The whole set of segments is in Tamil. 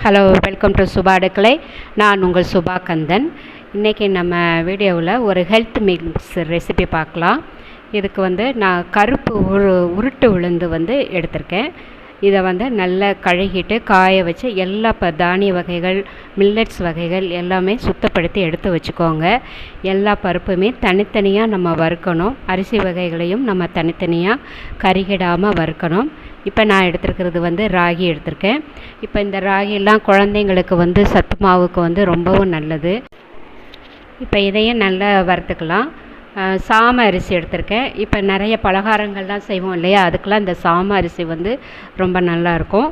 ஹலோ, வெல்கம் டு சுபா அடுக்களை. நான் உங்கள் சுபா கந்தன். இன்றைக்கி நம்ம வீடியோவில் ஒரு ஹெல்த் மிக்ஸ் ரெசிபி பார்க்கலாம். இதுக்கு நான் கருப்பு உருட்டு உளுந்து எடுத்திருக்கேன். இதை நல்லா கழுகிட்டு காய வச்சு எல்லா தானிய வகைகள், மில்லட்ஸ் வகைகள் எல்லாமே சுத்தப்படுத்தி எடுத்து வச்சுக்கோங்க. எல்லா பருப்புமே தனித்தனியாக நம்ம வறுக்கணும். அரிசி வகைகளையும் நம்ம தனித்தனியாக கருகிடாமல் வறுக்கணும். இப்போ நான் எடுத்துருக்கிறது ராகி எடுத்திருக்கேன். இப்போ இந்த ராகியெல்லாம் குழந்தைங்களுக்கு சத்து மாவுக்கு ரொம்பவும் நல்லது. இப்போ இதையும் நல்லா வறுத்துக்கலாம். சாம அரிசி எடுத்திருக்கேன். இப்போ நிறைய பலகாரங்கள்லாம் செய்வோம் இல்லையா, அதுக்கெலாம் இந்த சாம அரிசி ரொம்ப நல்லாயிருக்கும்.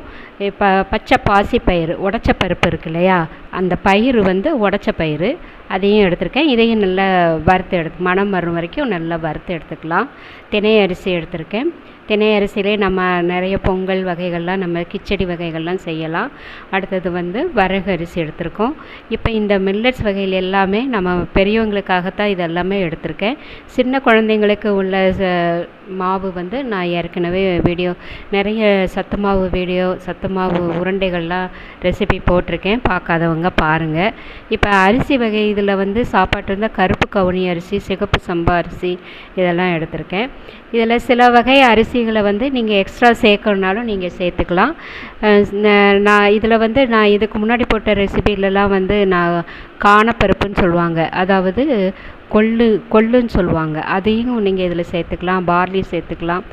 இப்போ பச்சை பாசி பயிறு, உடச்ச பருப்பு இருக்கு இல்லையா, அந்த பயிறு உடச்ச பயிறு அதையும் எடுத்திருக்கேன். இதையும் நல்லா வறுத்து மணம் வரும் வரைக்கும் நல்லா வறுத்து எடுத்துக்கலாம். தினை அரிசி எடுத்திருக்கேன். தினை அரிசியிலே நம்ம நிறைய பொங்கல் வகைகள்லாம், நம்ம கிச்சடி வகைகள்லாம் செய்யலாம். அடுத்தது வரகு அரிசி எடுத்திருக்கோம். இப்போ இந்த மில்லட்ஸ் வகையில் எல்லாமே நம்ம பெரியவங்களுக்காகத்தான் இதெல்லாமே எடுத்திருக்கேன். சின்ன குழந்தைங்களுக்கு உள்ள மாவு நான் ஏற்கனவே நிறைய சத்து மாவு சத்து மாவு உருண்டைகள்லாம் ரெசிபி போட்டிருக்கேன். பார்க்காதவங்க பாருங்கள். இப்போ அரிசி வகை இதில் சாப்பாட்டு இருந்தால் கருப்பு கவுனி அரிசி, சிகப்பு சம்பா அரிசி இதெல்லாம் எடுத்திருக்கேன். இதில் சில வகை அரிசிகளை நீங்கள் எக்ஸ்ட்ரா சேர்க்கணுனாலும் நீங்கள் சேர்த்துக்கலாம். நான் இதில் நான் இதுக்கு முன்னாடி போட்ட ரெசிபிலலாம் நான் காணப்பருப்புன்னு சொல்லுவாங்க, அதாவது கொள்ளுன்னு சொல்லுவாங்க, அதையும் நீங்கள் இதில் சேர்த்துக்கலாம். பார்லி சேர்த்துக்கலாம்.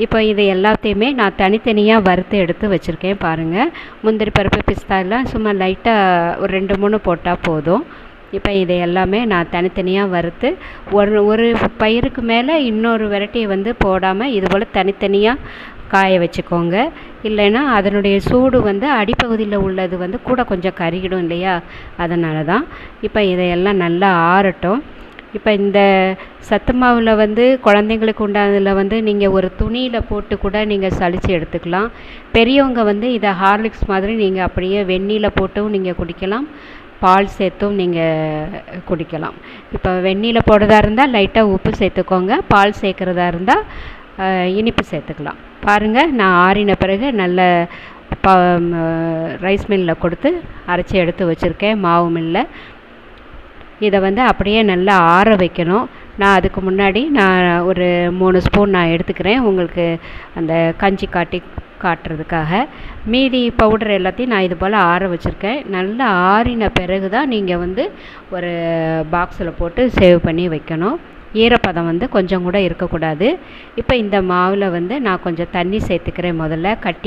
இப்போ இதை எல்லாத்தையுமே நான் தனித்தனியாக வறுத்து எடுத்து வச்சுருக்கேன். பாருங்கள், முந்திரி பருப்பு, பிஸ்தா எல்லாம் சும்மா லைட்டாக ஒரு 2-3 போட்டால் போதும். இப்போ இதை எல்லாமே நான் தனித்தனியாக வறுத்து ஒரு பயிருக்கு மேலே இன்னொரு வெரைட்டியை போடாமல் இதுபோல் தனித்தனியாக காய வச்சுக்கோங்க. இல்லைன்னா அதனுடைய சூடு அடிப்பகுதியில் உள்ளது கூட கொஞ்சம் கருகிடும் இல்லையா, அதனால தான். இப்போ இதையெல்லாம் நல்லா ஆறட்டும். இப்போ இந்த சத்து மாவில் குழந்தைங்களுக்கு உண்டானதில் நீங்கள் ஒரு துணியில் போட்டு கூட நீங்கள் சலித்து எடுத்துக்கலாம். பெரியவங்க இதை ஹார்லிக்ஸ் மாதிரி நீங்கள் அப்படியே வெந்நீரில் போட்டும் நீங்கள் குடிக்கலாம், பால் சேர்த்தும் நீங்கள் குடிக்கலாம். இப்போ வெந்நீரில் போடுறதா இருந்தால் லைட்டாக உப்பு சேர்த்துக்கோங்க, பால் சேர்க்குறதா இருந்தால் இனிப்பு சேர்த்துக்கலாம். பாருங்கள், நான் ஆறின பிறகு நல்ல ரைஸ் மில்லில் கொடுத்து அரைச்சி எடுத்து வச்சுருக்கேன், மாவு மில்லில். இதை அப்படியே நல்லா ஆற வைக்கணும். நான் அதுக்கு முன்னாடி ஒரு 3 ஸ்பூன் நான் எடுத்துக்கிறேன், உங்களுக்கு அந்த கஞ்சி காட்டுறதுக்காக. மீதி பவுடர் எல்லாத்தையும் நான் இது போல் ஆற வச்சுருக்கேன். நல்லா ஆறின பிறகு தான் நீங்கள் ஒரு பாக்ஸில் போட்டு சேவ் பண்ணி வைக்கணும். ஈரப்பதம் கொஞ்சம் கூட இருக்கக்கூடாது. இப்போ இந்த மாவில் நான் கொஞ்சம் தண்ணி சேர்த்துக்கிறேன். முதல்ல கட்டி